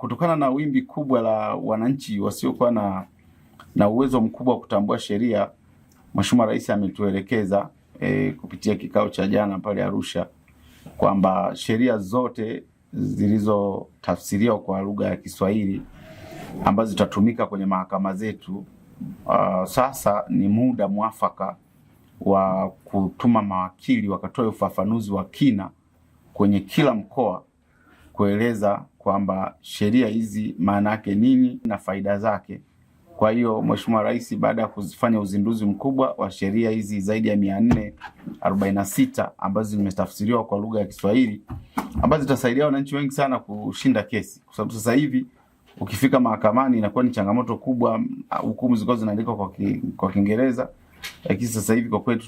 kutokana na wimbi kubwa la wananchi wasiokuwa na uwezo mkubwa wa kutambua sheria, Mheshimiwa Rais ametuelekeza kupitia kikao cha jana pale Arusha kwamba sheria zote zilizotafsiriwa kwa lugha ya Kiswahili ambazo zitatumika kwenye mahakama zetu, sasa ni muda mwafaka wa kutuma mawakili wakatoe ufafanuzi wa kina kwenye kila mkoa kueleza kwamba sheria hizi maana yake nini na faida zake. Kwa hiyo Mheshimiwa Rais baada ya kufanya uzinduzi mkubwa wa sheria hizi zaidi ya 446 ambazo zimetafsiriwa kwa lugha ya Kiswahili, ambazo zitasaidia wananchi wengi sana kushinda kesi, kwa sababu sasa hivi ukifika mahakamani inakuwa ni changamoto kubwa, hukumu ziko zinaandikwa kwa Kiingereza, lakini sasa hivi kwa kweli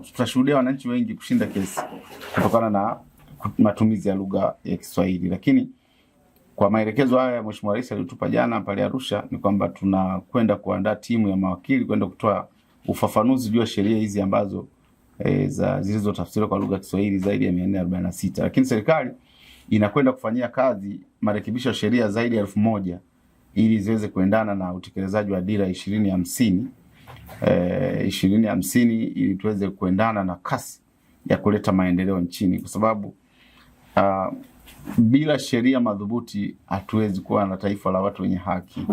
tutashuhudia wananchi wengi kushinda kesi kutokana na matumizi ya lugha ya Kiswahili. Lakini kwa maelekezo haya Mheshimiwa Rais alitupa jana pale Arusha ni kwamba tunakwenda kuandaa timu ya mawakili kwenda kutoa ufafanuzi juu ya sheria hizi ambazo zilizotafsiriwa kwa lugha ya Kiswahili zaidi ya 446. Lakini serikali inakwenda kufanyia kazi marekebisho ya sheria zaidi ya 1000 ili ziweze kuendana na utekelezaji wa dira 2050 ili tuweze kuendana na kasi ya kuleta maendeleo nchini, kwa sababu bila sheria madhubuti hatuwezi kuwa na taifa la watu wenye haki,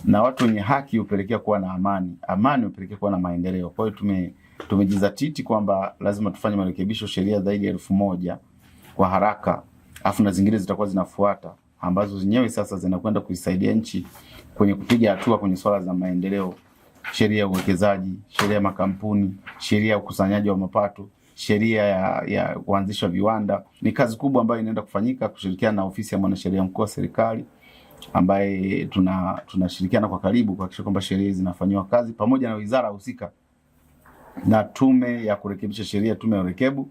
na watu wenye haki hupelekea kuwa na amani, amani hupelekea kuwa na maendeleo. Kwa hiyo tumejizatiti kwamba lazima tufanye marekebisho sheria zaidi ya 1000 kwa haraka, afu na zingine zitakuwa zinafuata ambazo zenyewe sasa zinakwenda kuisaidia nchi kwenye kupiga hatua kwenye swala za maendeleo: sheria ya uwekezaji, sheria ya makampuni, sheria ya ukusanyaji wa mapato, sheria ya kuanzisha viwanda. Ni kazi kubwa ambayo inaenda kufanyika kushirikiana na ofisi ya mwanasheria mkuu wa serikali, ambaye tunashirikiana kwa karibu kuhakikisha kwamba sheria hizi zinafanywa kazi pamoja na wizara husika na tume ya kurekebisha sheria, tume ya urekebu,